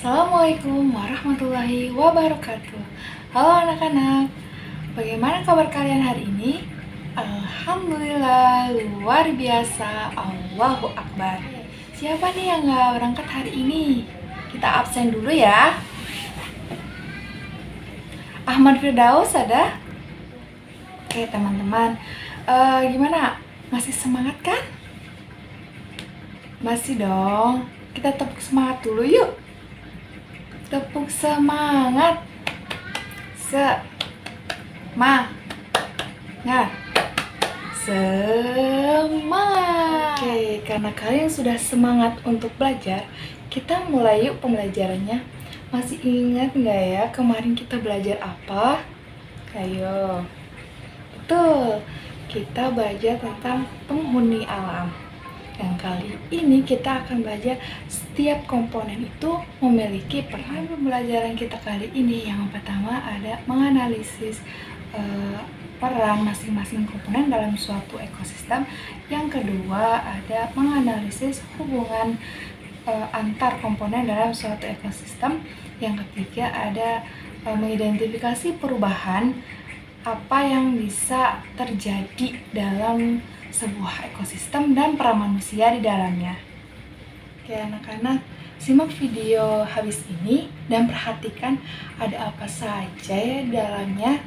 Assalamualaikum warahmatullahi wabarakatuh. Halo anak-anak, bagaimana kabar kalian hari ini? Alhamdulillah, luar biasa, Allahu Akbar. Siapa nih yang gak berangkat hari ini? Kita absen dulu ya. Ahmad Firdaus ada? Oke teman-teman, gimana? Masih semangat kan? Masih dong, kita tepuk semangat dulu yuk. Tepuk semangat. Semangat. Semangat. Oke, karena kalian sudah semangat untuk belajar, kita mulai yuk pembelajarannya. Masih ingat nggak ya kemarin kita belajar apa? Ayo. Betul, kita belajar tentang penghuni alam. Dan kali ini kita akan belajar setiap komponen itu memiliki peran. Pembelajaran kita kali ini yang pertama ada menganalisis peran masing-masing komponen dalam suatu ekosistem. Yang kedua ada menganalisis hubungan antar komponen dalam suatu ekosistem. Yang ketiga ada mengidentifikasi perubahan apa yang bisa terjadi dalam sebuah ekosistem dan peran manusia di dalamnya. Oke anak-anak, simak video habis ini dan perhatikan ada apa saja ya di dalamnya.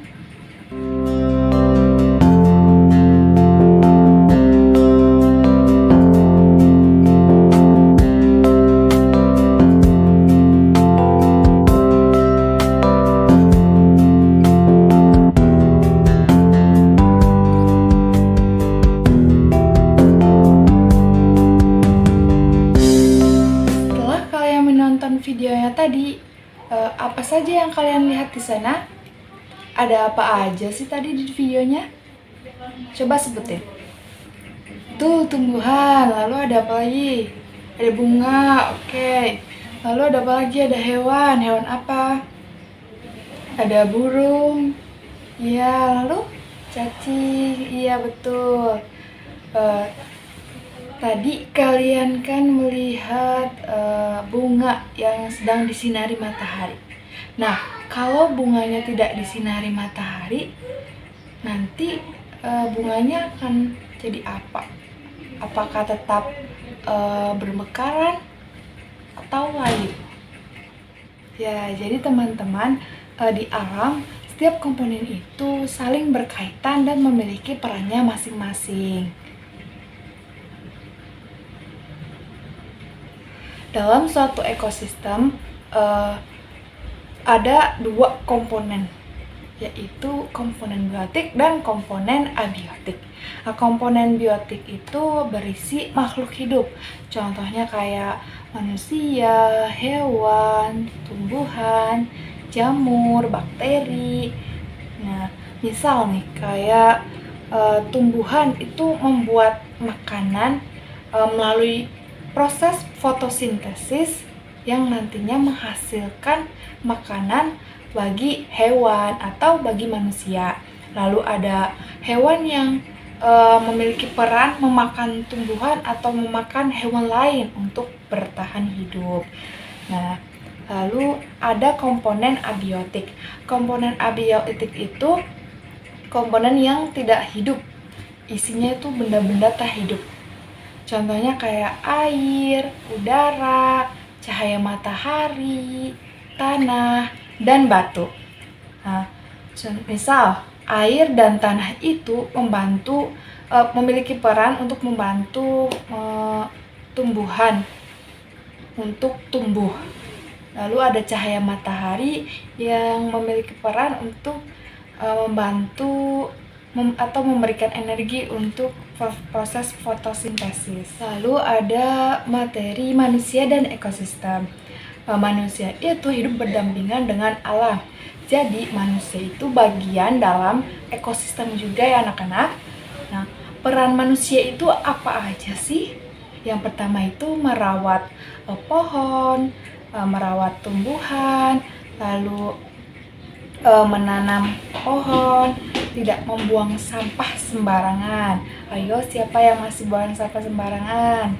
Videonya tadi, apa saja yang kalian lihat di sana? Ada apa aja sih tadi di videonya? Coba sebutin. Tuh tumbuhan, lalu ada apa lagi? Ada bunga, oke. Lalu ada apa lagi? Ada hewan, hewan apa? Ada burung, iya. Lalu cacing, iya betul. Tadi kalian kan melihat bunga yang sedang disinari matahari. Nah, kalau bunganya tidak disinari matahari, nanti bunganya akan jadi apa? Apakah tetap bermekaran atau lain? Ya, jadi teman-teman, di alam setiap komponen itu saling berkaitan dan memiliki perannya masing-masing. Dalam suatu ekosistem ada dua komponen, yaitu komponen biotik dan komponen abiotik. Nah, komponen biotik itu berisi makhluk hidup, contohnya kayak manusia, hewan, tumbuhan, jamur, bakteri. Nah, misal nih kayak tumbuhan itu membuat makanan melalui proses fotosintesis yang nantinya menghasilkan makanan bagi hewan atau bagi manusia. Lalu ada hewan yang memiliki peran memakan tumbuhan atau memakan hewan lain untuk bertahan hidup. Nah, lalu ada komponen abiotik. Komponen abiotik itu komponen yang tidak hidup. Isinya itu benda-benda tak hidup. Contohnya kayak air, udara, cahaya matahari, tanah, dan batu. Nah, misal air dan tanah itu memiliki peran untuk membantu tumbuhan untuk tumbuh. Lalu ada cahaya matahari yang memiliki peran untuk membantu atau memberikan energi untuk proses fotosintesis. Lalu ada materi manusia dan ekosistem. Manusia itu hidup berdampingan dengan alam. Jadi manusia itu bagian dalam ekosistem juga ya anak-anak. Nah, peran manusia itu apa aja sih? Yang pertama itu merawat pohon, merawat tumbuhan, lalu menanam pohon, tidak membuang sampah sembarangan. Ayo, siapa yang masih buang sampah sembarangan?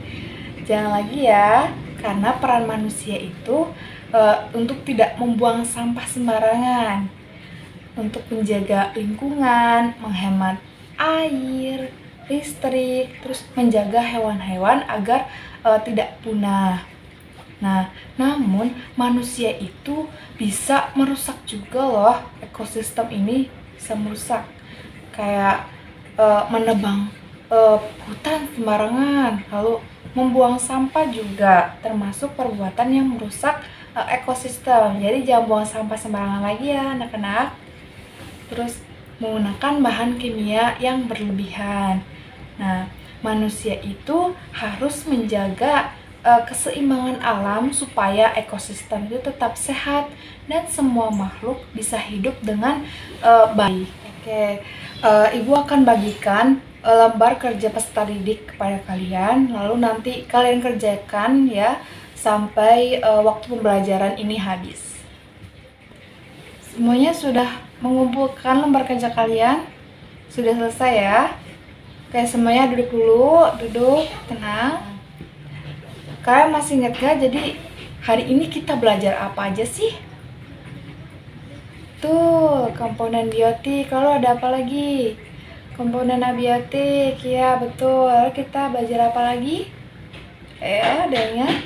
Jangan lagi ya, karena peran manusia itu untuk tidak membuang sampah sembarangan, untuk menjaga lingkungan, menghemat air, listrik, terus menjaga hewan-hewan agar tidak punah. Nah, namun manusia itu bisa merusak juga loh, ekosistem ini bisa merusak. Kayak menebang hutan sembarangan, lalu membuang sampah juga termasuk perbuatan yang merusak ekosistem. Jadi jangan buang sampah sembarangan lagi ya anak-anak. Terus menggunakan bahan kimia yang berlebihan. Nah, manusia itu harus menjaga keseimbangan alam supaya ekosistem itu tetap sehat dan semua makhluk bisa hidup dengan baik. Oke, Ibu akan bagikan lembar kerja peserta didik kepada kalian, lalu nanti kalian kerjakan ya sampai waktu pembelajaran ini habis. Semuanya sudah mengumpulkan lembar kerja kalian? Sudah selesai ya? Oke, semuanya duduk dulu, duduk, tenang. Kalian masih ingat gak? Jadi hari ini kita belajar apa aja sih? Tuh, komponen biotik. Lalu ada apa lagi? Komponen abiotik, ya betul. Lalu kita belajar apa lagi? Ada ingat?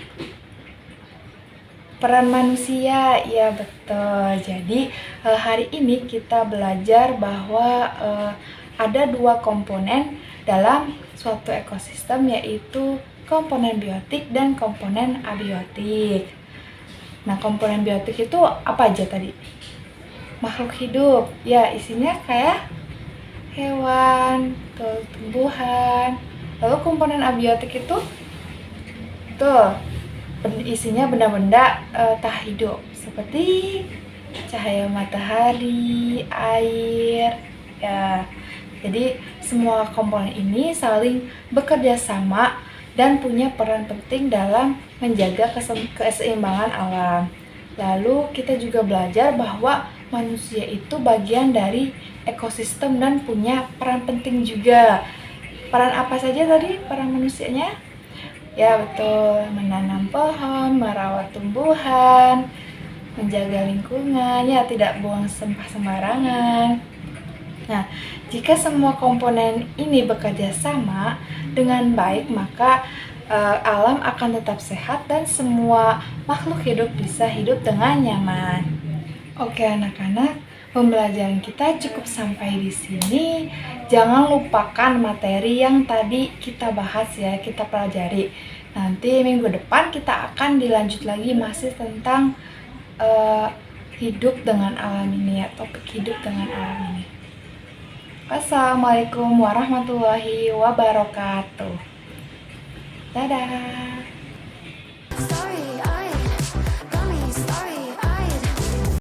Peran manusia, ya betul. Jadi hari ini kita belajar bahwa ada dua komponen dalam suatu ekosistem, yaitu komponen biotik dan komponen abiotik. Nah, komponen biotik itu apa aja tadi? Makhluk hidup, ya isinya kayak hewan, tumbuhan. Lalu komponen abiotik itu tuh isinya benda-benda tak hidup seperti cahaya matahari, air, ya. Jadi semua komponen ini saling bekerja sama dan punya peran penting dalam menjaga keseimbangan alam. Lalu kita juga belajar bahwa manusia itu bagian dari ekosistem dan punya peran penting juga. Peran apa saja tadi peran manusianya? Ya betul, menanam pohon, merawat tumbuhan, menjaga lingkungan, ya tidak buang sampah sembarangan. Nah, jika semua komponen ini bekerja sama dengan baik, maka alam akan tetap sehat dan semua makhluk hidup bisa hidup dengan nyaman. Oke anak-anak, pembelajaran kita cukup sampai di sini. Jangan lupakan materi yang tadi kita bahas ya, kita pelajari. Nanti minggu depan kita akan dilanjut lagi masih tentang hidup dengan alam ini ya, topik hidup dengan alam ini. Wassalamualaikum warahmatullahi wabarakatuh. Dadah.